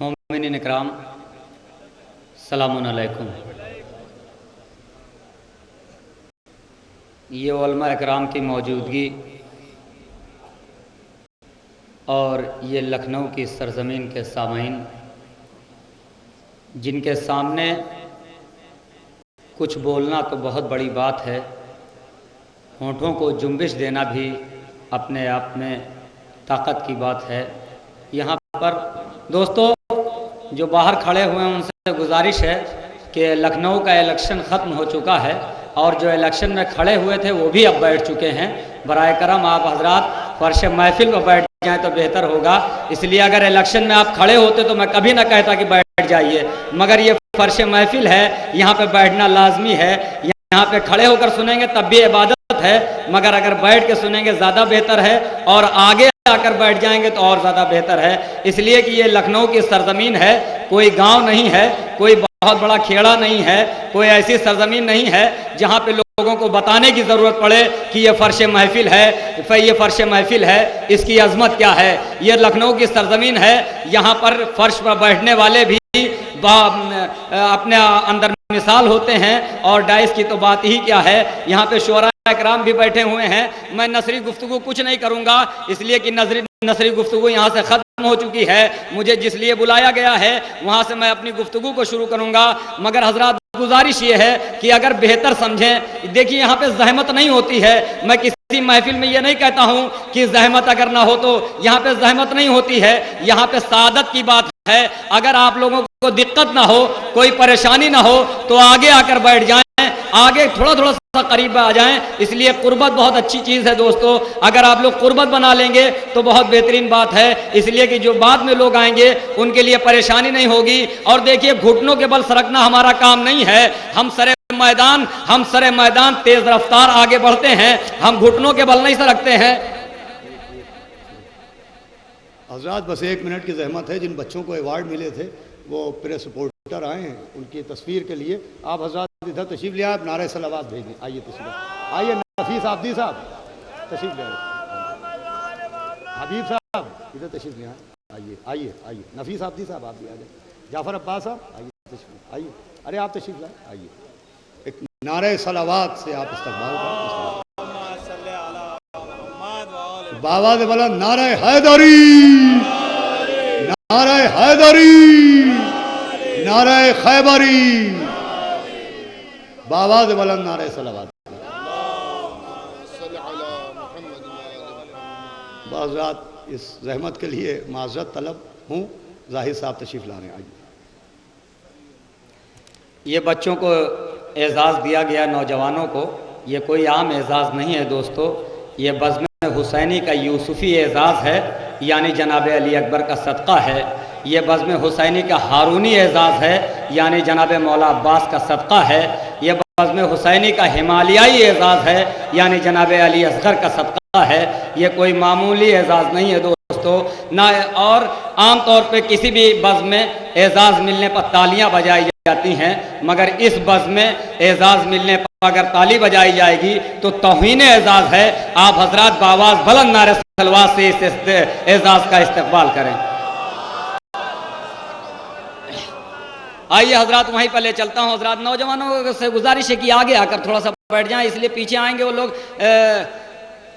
मोमिनीन इकराम, सलामुन अलैकुम। ये उलमा इकराम की मौजूदगी और ये लखनऊ की सरज़मीन के सामाईन जिनके सामने कुछ बोलना तो बहुत बड़ी बात है, होंठों को जुम्बिश देना भी अपने आप में ताकत की बात है। यहाँ पर दोस्तों जो बाहर खड़े हुए हैं उनसे गुजारिश है कि लखनऊ का इलेक्शन ख़त्म हो चुका है और जो इलेक्शन में खड़े हुए थे वो भी अब बैठ चुके हैं। बराए करम आप हजरात फर्श महफिल पर बैठ जाएँ तो बेहतर होगा। इसलिए अगर इलेक्शन में आप खड़े होते तो मैं कभी ना कहता कि बैठ जाइए, मगर ये फर्श महफिल है, यहाँ पे बैठना लाजमी है। यहाँ पे खड़े होकर सुनेंगे तब भी इबादत है, मगर अगर बैठ के सुनेंगे ज़्यादा बेहतर है और आगे आकर बैठ जाएंगे तो और ज़्यादा बेहतर है। इसलिए कि ये लखनऊ की सरज़मीन है, कोई गांव नहीं है, कोई बहुत बड़ा खेड़ा नहीं है, कोई ऐसी सरज़मीन नहीं है जहाँ पे लोगों को बताने की ज़रूरत पड़े कि ये फर्श महफिल है, ये फर्श महफिल है, इसकी अज़मत क्या है। ये लखनऊ की सरज़मीन है, यहाँ पर फर्श पर बैठने वाले भी अपने अंदर मिसाल होते हैं और डाइस की तो बात ही क्या है। यहाँ पे शोरा इकराम भी बैठे हुए हैं। मैं नसरी गुफ्तगू कुछ नहीं करूँगा, इसलिए कि नसरी गुफ्तगू यहाँ से ख़त्म हो चुकी है। मुझे जिस लिए बुलाया गया है वहाँ से मैं अपनी गुफ्तगू को शुरू करूँगा, मगर हजरात गुजारिश ये है कि अगर बेहतर समझें। देखिए यहाँ पे जहमत नहीं होती है, मैं किसी महफिल में ये नहीं कहता हूँ कि जहमत अगर ना हो तो यहाँ पे जहमत नहीं होती है। यहाँ पे सादत की बात है। अगर आप लोगों को दिक्कत ना हो, कोई परेशानी ना हो तो आगे आकर बैठ जाएं, आगे थोड़ा थोड़ा सा करीब आ जाएं। इसलिए कुर्बत बहुत अच्छी चीज़ है दोस्तों, अगर आप लोग कुर्बत बना लेंगे तो बहुत बेहतरीन बात है। इसलिए कि जो बाद में लोग आएंगे उनके लिए परेशानी नहीं होगी। और देखिए घुटनों के बल सरकना हमारा काम नहीं है, हम सरे मैदान तेज रफ्तार आगे बढ़ते हैं, हम घुटनों के बल नहीं सरकते हैं। हज़रात बस 1 मिनट की जहमत है, जिन बच्चों को अवार्ड मिले थे वो प्रेस रिपोर्टर आए हैं, उनकी तस्वीर के लिए आप हज़रात इधर तशरीफ़ ले आए, आप नारे सलावत भेजें। आइए तशरीफ़ आइए, नफीस आब्दी साहब तशरीफ़ ले आए, हबीब साहब इधर तशरीफ़ ले आए, आइए आइए आइए, नफीस आब्दी साहब आप भी आ जाए, जाफ़र अब्बास साहब आइए तशरीफ़ आइए, अरे आप तशरीफ़ लाए आइए। एक नारे सलावत से आप इस्तकबाल करें। बाबा से बोला नारे हैदरी, नारे हैदरी, नारे खैबरी, बाबा से बोला नारे सलावत। बाज़ात इस रहमत के लिए माज़रत तलब हूँ। जाहिर साहब तशरीफ़ लाने आइए। ये बच्चों को एजाज़ दिया गया, नौजवानों को, ये कोई आम एजाज़ नहीं है दोस्तों, ये बज़्म हुसैनी का यूसुफ़ी एजाज़ है, यानी जनाब अली अकबर का सदक़ा है। ये बज़्म हुसैनी का हारूनी एजाज़ है, यानी जनाब मौला अब्बास का सदक़ा है। ये बज़्म हुसैनी का हिमालयाई एजाज़ है, यानी जनाब अली असगर का सदक़ा है। ये कोई मामूली एजाज़ नहीं है दोस्तों ना। और आम तौर पे किसी भी बज़्म में एजाज़ मिलने पर तालियां बजाई जाती हैं, मगर इस बज़्म में एजाज़ मिलने पर अगर ताली बजाई जाएगी तो तौहीन एजाज़ है। आप हजरात बावाज़ बुलंद नारे सलवात से इस एजाज़ का इस्तकबाल करें। आइए हजरात वहीं पर ले चलता हूँ। हजरात नौजवानों से गुजारिश है कि आगे आकर थोड़ा सा बैठ जाएं, इसलिए पीछे आएंगे वो लोग।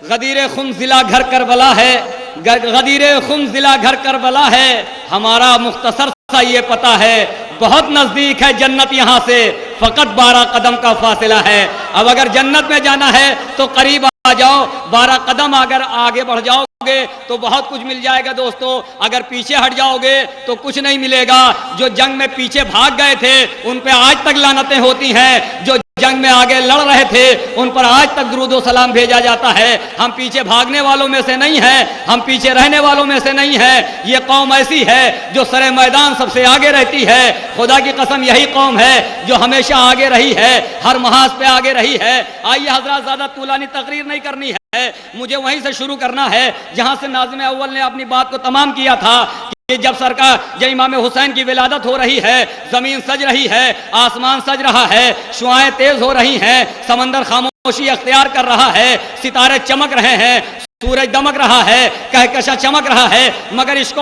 गदीर खुम ज़िला घर करबला है, गदीर खुम ज़िला घर करबला है, हमारा मुख्तसर सा ये पता है, बहुत नज़दीक है जन्नत यहाँ से, फ़कत 12 कदम का फासिला है। अब अगर जन्नत में जाना है तो करीब आ जाओ, 12 कदम अगर आगे बढ़ जाओगे तो बहुत कुछ मिल जाएगा दोस्तों। अगर पीछे हट जाओगे तो कुछ नहीं मिलेगा। जो जंग में पीछे भाग गए थे उन पे आज तक लानतें होती हैं, जो जंग में आगे लड़ रहे थे उन पर आज तक दुरूद व सलाम भेजा जाता है। हम पीछे भागने वालों में से नहीं है, हम पीछे रहने वालों में से नहीं है। ये कौम ऐसी है जो सरे मैदान सबसे आगे रहती है। खुदा की कसम यही कौम है जो हमेशा आगे रही है, हर महाज पे आगे रही है। आइए हजरात, ज़्यादा तूलानी तकरीर नहीं करनी है, मुझे वहीं से शुरू करना है जहां से नाज़िम अव्वल ने अपनी बात को तमाम किया था कि जब सरकार, जब इमाम हुसैन की विलादत हो रही है, जमीन सज रही है, आसमान सज रहा है, शुआएं तेज हो रही हैं, समंदर खामोशी अख्तियार कर रहा है, सितारे चमक रहे हैं, सूरज दमक रहा है, कहकशा चमक रहा है, मगर इसको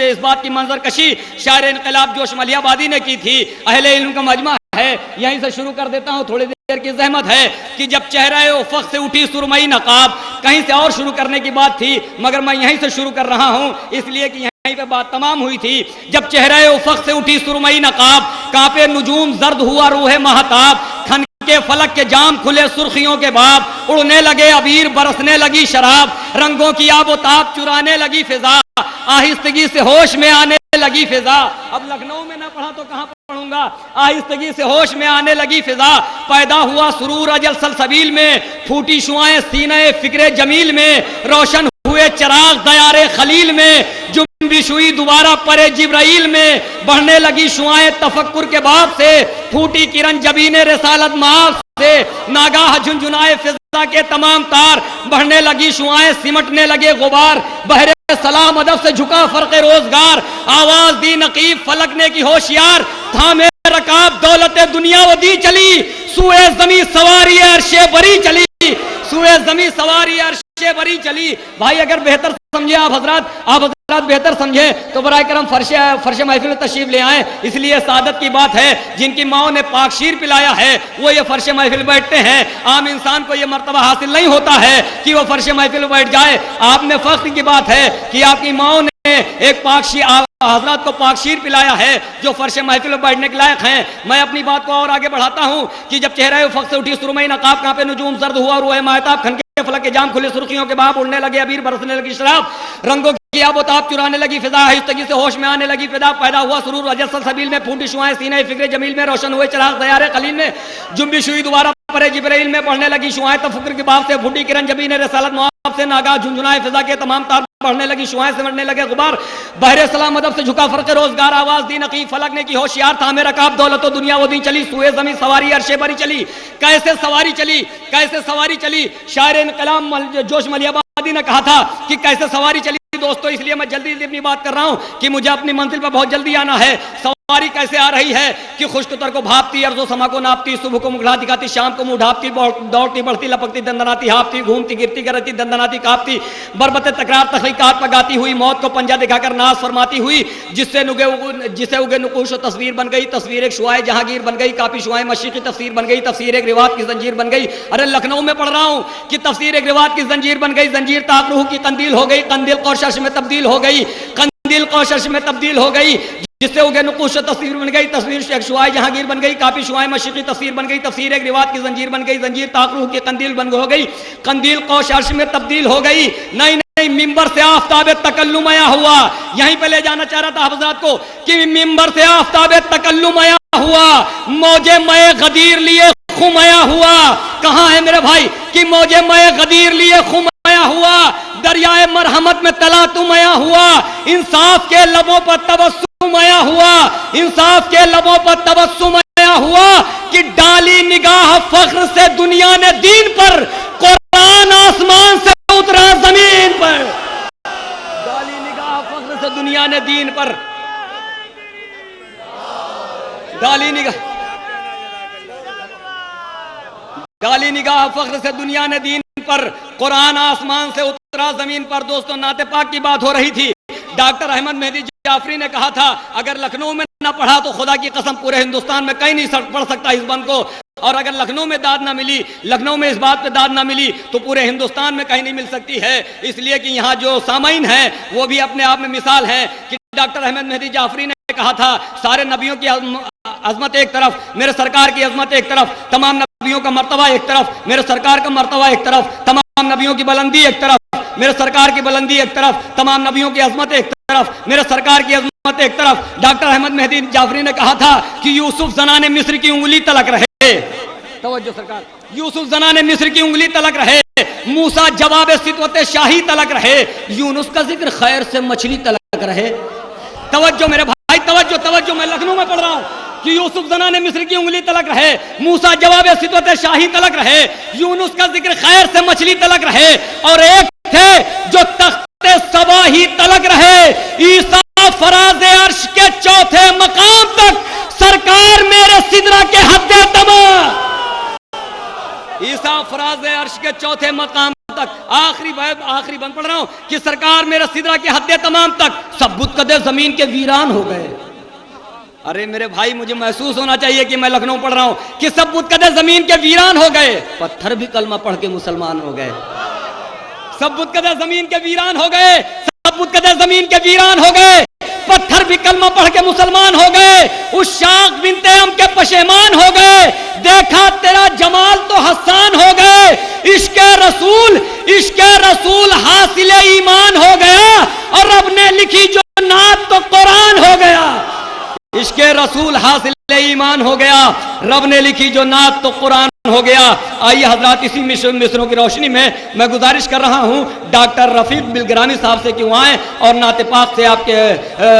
इस बात की मंजरकशी शायर इनकलाब जोश मलियाबादी ने की थी। अहले इल्म का मजमा है, यहीं से शुरू कर देता हूं, थोड़ी देर की जहमत है कि जब चेहरा उफ़क़ से उठी सुरमई नकाब, कहीं से और शुरू करने की बात थी मगर मैं यहीं से शुरू कर रहा हूं इसलिए कि यहीं पे बात तमाम हुई थी। जब चेहरा उफ़क़ से उठी सुरमई नकाब, कांपे नुजूम जर्द हुआ रूह महताब, खन के फलक के जाम खुले सुर्खियों के बाब, उड़ने लगे अबीर बरसने लगी शराब, रंगों की आबोताब चुराने लगी फिजा, आहिस्तगी से होश में आने लगी फिजा। अब लखनऊ में ना पढ़ा तो कहां पढ़ूंगा। आहिस्तगी से होश में आने लगी फिजा, पैदा हुआ सुरूर अजल सलसबील में, फूटी शुआएं सीने फिक्रे जमील में, रोशन हुए चिराग दयारे खलील में, जुम्बिश हुई दोबारा परे जिब्राइल में, बढ़ने लगी शुआएं तफक्कुर के बाब से, फूटी किरण जबीने रिसालत माफ से, नागाह झुंझुनाए फिजा के तमाम तार, बढ़ने लगी शुआएं सिमटने लगे गुबार, बहरे सलाम अदब से झुका फर्क रोजगार, आवाज दी नकीब फलकने की होशियार, थामे रकाब दौलत दुनिया वो दी चली, सुए जमी सवारी अर्शे बरी चली, सुए जमी सवारी अर्शे बरी चली। भाई अगर बेहतर समझे आप हजरात बेहतर समझे तो बराए करम फर्श महफिल तशरीफ ले आए। इसलिए सादत की बात है, जिनकी माओ ने पाक शीर पिलाया है वो ये फर्श महफिल बैठते हैं। आम इंसान को ये मर्तबा हासिल नहीं होता है कि वो फर्श महफिल बैठ जाए। आप में फख्र की बात है कि आपकी माओ ने एक पाकशीर हजरत को पाकशीर पिलाया है जो फर्श महफिल में बैठने के लायक हैं। मैं अपनी बात को और आगे बढ़ाता हूं कि जब चेहरा उफ़क़ से उठी सुरमई नकाब, कांपे नुजूम जर्द हुआ रूह महताब, खन के फलक के जाम खुले सुर्खियों के बाब, उड़ने लगे अबीर बरसने लगी शराब, रंगों की आबोताब चुराने लगी फिजा, आहिस्तगी से होश में आने लगी फिदा, पैदा हुआ सुरूर अजल सलसबील में, फूटी शुआएं सीने फिक्रे जमील में, रोशन हुए चिराग दयारे खलील में, जुम्बिश हुई दोबारा परे जिब्राइल में, बढ़ने लगी शुआएं तफक्कुर के बाब से, फूटी किरण जबीने रिसालत माफ से, नागा झुंझुनाए फिजा के तमाम तार, बढ़ने लगी शुआएं सिमटने लगे गुबार, बहरे सलाम अदब से झुका फर्क रोजगार, आवाज दी नकीब फलकने की होशियार, थामे रकाब दौलतो दुनिया वो दी चली, सुए जमी सवारी अर्शे बरी चली। कैसे सवारी चली, कैसे सवारी चली? शायर इनकलाब जोश मलियाबादी ने कहा था कि कैसे सवारी चली। दोस्तों इसलिए मैं जल्दी अपनी बात कर रहा हूं कि मुझे अपनी मंजिल पर बहुत जल्दी आना है। सवारी कैसे आ रही है कि खुश्क तर को भापती, अर्ज़ो समा को नापती, सुबह को मुखड़ा दिखाती, शाम को मुंह ढापती, दौड़ती बढ़ती लपकती दंदनाती हाँपती, घूमती गिरती करती दंदनाती कांपती, बरबते तकरार तख्लीकात पगाती हुई, मौत को पंजा दिखाकर नाज फरमाती हुई, जिसे उगे नुकूश तस्वीर बन गई, तस्वीर एक शुआए जहांगीर बन गई, काफी शुआए मशीकी तफसीर बन गई, तफसीर एक रिवात की जंजीर बन गई। अरे लखनऊ में पढ़ रहा हूं कि तफसीर एक रिवात की जंजीर बन गई, जंजीर ताकरूह की कंदील हो गई, कंदील कौशश में तब्दील हो गई, कंदील कौशश में तब्दील हो गई, जिससे उगे नुकूश तस्वीर बन गई, तस्वीर एक शुआए जहांगीर बन गई, काफी शुआए मशीकी तफसीर बन गई, तफसीर एक रिवात की जंजीर बन गई, जंजीर ताकरूह की कंदील बन हो गई, कंदील कौशश में तब्दील हो गई। नहीं मिंबर से आफताब तकल्लुम आया हुआ। यहीं पे ले जाना चाह रहा था हज़रात को कि मिंबर से आफताब तकल्लुम आया हुआ, मौजे मए गदीर लिए खुम आया हुआ। कहां है मेरे भाई कि मौजे मए गदीर लिए खुम आया हुआ, दरियाए मरहमत में तला तुम आया हुआ, इंसाफ के लबों पर तबस्सुम आया हुआ, इंसाफ के लबों पर तबस्सुम आया हुआ कि डाली निगाह फख्र से दुनिया ने दीन पर, कुरान आसमान से उतरा जमीन पर, डाली निगाह फख्र से दुनिया ने दीन पर, डाली निगाह फख्र से दुनिया ने दीन पर, कुरान आसमान से उतरा जमीन पर। दोस्तों नाते पाक की बात हो रही थी। डॉक्टर अहमद मेहदी जाफरी ने कहा था अगर लखनऊ में ना पढ़ा तो खुदा की कसम पूरे हिंदुस्तान में कहीं नहीं पढ़ सकता इस बंद को, और अगर लखनऊ में दाद ना मिली, लखनऊ में इस बात पे दाद ना मिली तो पूरे हिंदुस्तान में कहीं नहीं मिल सकती है। इसलिए कि यहाँ जो सामाइन है वो भी अपने आप में मिसाल है कि डॉक्टर अहमद मेहदी जाफरी ने कहा था सारे नबियों की अजमत एक तरफ, मेरे सरकार की अजमत एक तरफ, तमाम नबियों का मर्तबा एक तरफ, मेरे सरकार का मर्तबा एक तरफ, तमाम नबियों की बुलंदी एक तरफ, मेरे सरकार की बुलंदी एक तरफ, तमाम नबियों की अजमत एक तरफ, मेरे सरकार की अजमत एक तरफ। डॉक्टर अहमद मेहदी जाफरी ने कहा था कि यूसुफ ज़नाने मिस्र की उंगली तलक रहे, तवज्जो सरकार, यूसुफ ज़नाने मिस्र की उंगली तलक रहे, मूसा जवाब सितवत शाही तलक रहे, यूनुस का जिक्र खैर से मछली तलक रहे। तवज्जो मेरे भाई, तवज्जो तवज्जो, मैं लखनऊ में पढ़ रहा हूँ कि यूसुफ ज़नाने मिस्र की उंगली तलक रहे, मूसा जवाब सितवत शाही तलक रहे, यूनुस का जिक्र खैर से मछली तलक रहे, और एक थे जो तख्ते सबा ही तलक रहे, ईसा फराज अर्श के चौथे मकाम तक, सरकार मेरे सिदरा के हद्दे तमा, ईसा फराज अर्श के चौथे मकाम तक। आखिरी सिदरा के हद्दे तमाम तक सब बुतकदे जमीन के वीरान हो गए। अरे मेरे भाई, मुझे महसूस होना चाहिए कि मैं लखनऊ पढ़ रहा हूं कि सब बुतकदे जमीन के वीरान हो गए, पत्थर भी कलमा पढ़ के मुसलमान हो गए। सब बुतकदे जमीन के वीरान हो गए, सब बुतकदे जमीन के वीरान हो गए, पत्थर भी कलमा पढ़ के मुसलमान हो गए। उस शाख बिनते हम के पशेमान हो गए, देखा तेरा जमाल तो हसान हो गए। इश्के रसूल हासिल ईमान हो गया और रब ने लिखी जो नात तो कुरान हो गया। इश्के रसूल हासिल ईमान हो गया, रब ने लिखी जो नात तो कुरान हो गया। आइए हजरात, इसी मिसरों की रोशनी में मैं गुजारिश कर रहा हूं डॉक्टर रफीक बिलग्रामी साहब से क्यों आए और नाते पाक से आपके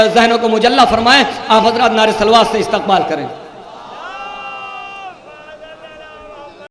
जहनों को मुजल्ला फरमाएं। आप हजरात नारे सलवात से इस्तकबाल करें।